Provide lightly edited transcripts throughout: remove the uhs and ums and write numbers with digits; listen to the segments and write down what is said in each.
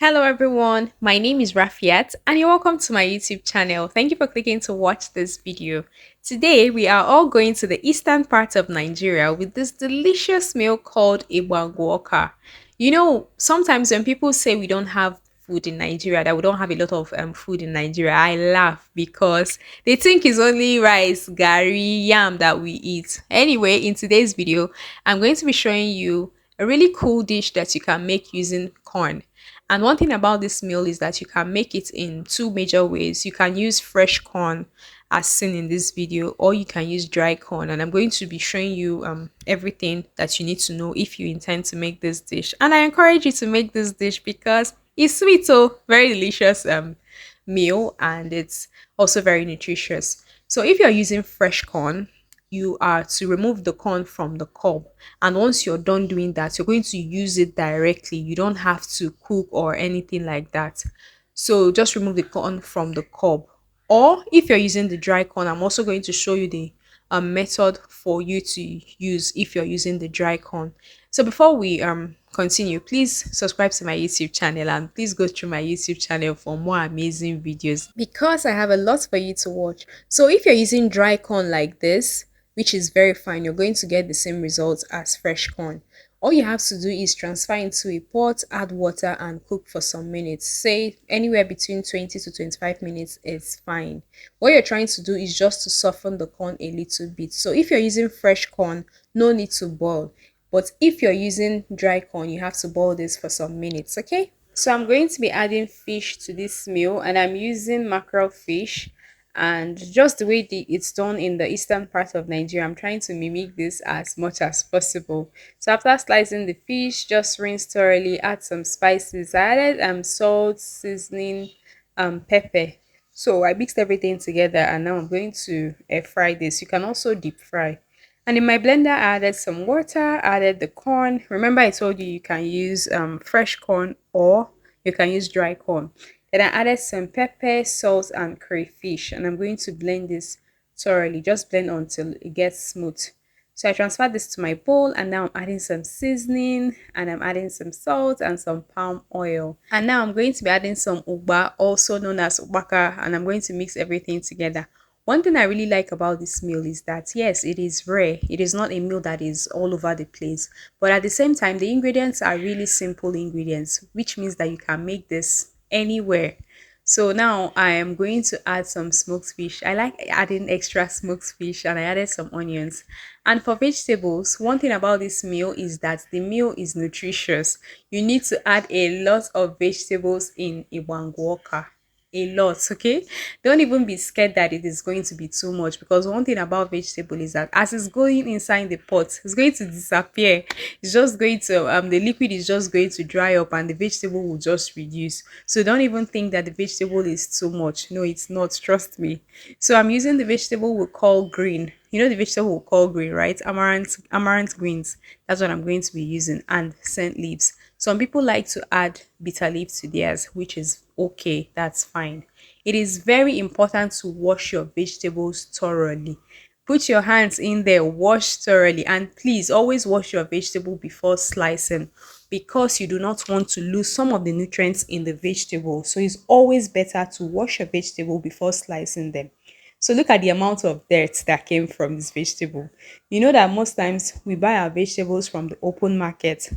Hello everyone, my name is Rafiat and you're welcome to my YouTube channel. Thank you for clicking to watch this video. Today we are all going to the eastern part of Nigeria with this delicious meal called Igbangwu. Sometimes when people say we don't have food in Nigeria, that we don't have a lot of food in Nigeria, I laugh because they think it's only rice, gari, yam that we eat. Anyway, in today's video, I'm going to be showing you a really cool dish that you can make using corn. And one thing about this meal is that you can make it in two major ways. You can use fresh corn as seen in this video, or you can use dry corn. And I'm going to be showing you everything that you need to know if you intend to make this dish. And I encourage you to make this dish because it's sweet, so very delicious meal, and it's also very nutritious. So if you're using fresh corn, you are to remove the corn from the cob, and once you're done doing that, you're going to use it directly. You don't have to cook or anything like that. So just remove the corn from the cob. Or if you're using the dry corn, I'm also going to show you the method for you to use if you're using the dry corn. So before we continue, please subscribe to my YouTube channel and please go through my YouTube channel for more amazing videos because I have a lot for you to watch. So if you're using dry corn like this, which is very fine, you're going to get the same results as fresh corn. All you have to do is transfer into a pot, add water, and cook for some minutes. Say anywhere between 20 to 25 minutes is fine. What you're trying to do is just to soften the corn a little bit. So if you're using fresh corn, no need to boil. But if you're using dry corn, you have to boil this for some minutes, okay? So I'm going to be adding fish to this meal, and I'm using mackerel fish. And just the way it's done in the eastern part of Nigeria, I'm trying to mimic this as much as possible. So after slicing the fish, just rinse thoroughly, add some spices. I added salt, seasoning, pepper. So I mixed everything together, and now I'm going to air fry this. You can also deep fry. And in my blender, I added some water, added the corn. Remember, I told you you can use fresh corn or you can use dry corn. Then I added some pepper, salt, and crayfish, and I'm going to blend this thoroughly. Just blend until it gets smooth. So I transferred this to my bowl, and now I'm adding some seasoning, and I'm adding some salt and some palm oil. And now I'm going to be adding some uba, also known as ubaka, and I'm going to mix everything together. One thing I really like about this meal is that yes, it is rare. It is not a meal that is all over the place, but at the same time, the ingredients are really simple ingredients, which means that you can make this anywhere. So now I am going to add some smoked fish. I like adding extra smoked fish, and I added some onions. And for vegetables, one thing about this meal is that the meal is nutritious. You need to add a lot of vegetables in Igbangwu, a lot. Okay, don't even be scared that it is going to be too much, because one thing about vegetable is that as it's going inside the pot, it's going to disappear. It's just going to the liquid is just going to dry up, and the vegetable will just reduce. So don't even think that the vegetable is too much. No, it's not, trust me. So I'm using the vegetable we call green. The vegetable we call green, right? Amaranth greens. That's what I'm going to be using, and scent leaves. Some people like to add bitter leaf to theirs, which is okay, that's fine. It is very important to wash your vegetables thoroughly. Put your hands in there, wash thoroughly, and please always wash your vegetable before slicing, because you do not want to lose some of the nutrients in the vegetable. So it's always better to wash your vegetable before slicing them. So look at the amount of dirt that came from this vegetable. You know that most times we buy our vegetables from the open market,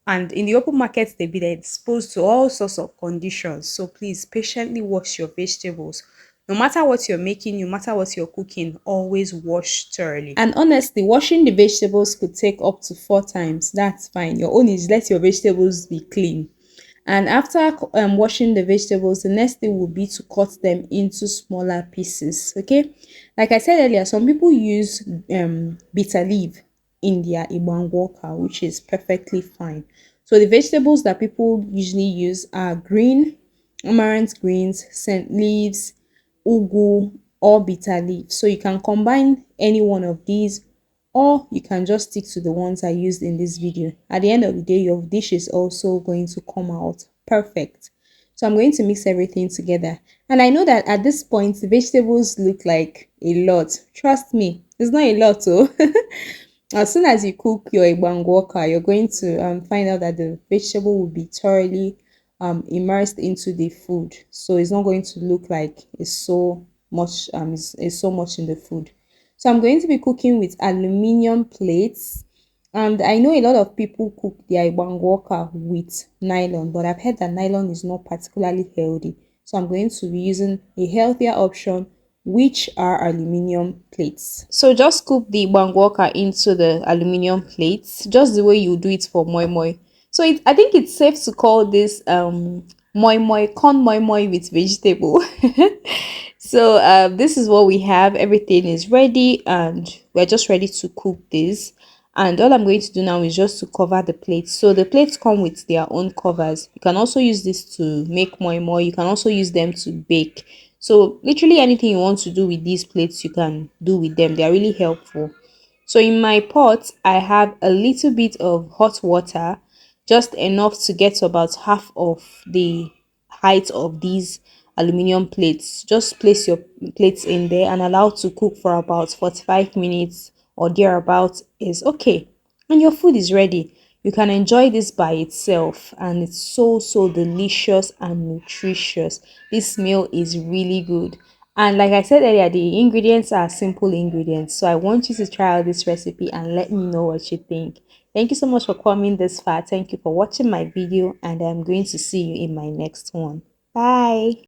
and in the open market they're exposed to all sorts of conditions. So please patiently wash your vegetables. No matter what you're making, no matter what you're cooking, always wash thoroughly. And honestly, washing the vegetables could take up to 4 times. That's fine. Your own is let your vegetables be clean. And after washing the vegetables, the next thing will be to cut them into smaller pieces. Okay, like I said earlier, some people use bitter leaf in their Igbangwu, which is perfectly fine. So the vegetables that people usually use are green, amaranth greens, scent leaves, ugu, or bitter leaf. So you can combine any one of these, or you can just stick to the ones I used in this video. At the end of the day, your dish is also going to come out perfect. So I'm going to mix everything together. And I know that at this point, the vegetables look like a lot. Trust me, it's not a lot though. As soon as you cook your Igbangwu, you're going to find out that the vegetable will be thoroughly immersed into the food, so it's not going to look like it's so much it's so much in the food. So I'm going to be cooking with aluminium plates, and I know a lot of people cook their Igbangwu with nylon, but I've heard that nylon is not particularly healthy. So I'm going to be using a healthier option, which are aluminium plates. So just scoop the Igbangwu into the aluminium plates, just the way you do it for moi moi. So I think it's safe to call this moi moi, corn moi moi with vegetable. So this is what we have. Everything is ready, and we're just ready to cook this. And all I'm going to do now is just to cover the plates. So the plates come with their own covers. You can also use this to make moi moi. You can also use them to bake. So literally anything you want to do with these plates, you can do with them. They are really helpful. So in my pot, I have a little bit of hot water, just enough to get to about half of the height of these aluminum plates. Just place your plates in there and allow to cook for about 45 minutes or thereabout is okay. And your food is ready. You can enjoy this by itself, and it's so delicious and nutritious. This meal is really good. And like I said earlier, the ingredients are simple ingredients. So I want you to try out this recipe and let me know what you think. Thank you so much for coming this far. Thank you for watching my video, and I'm going to see you in my next one. Bye.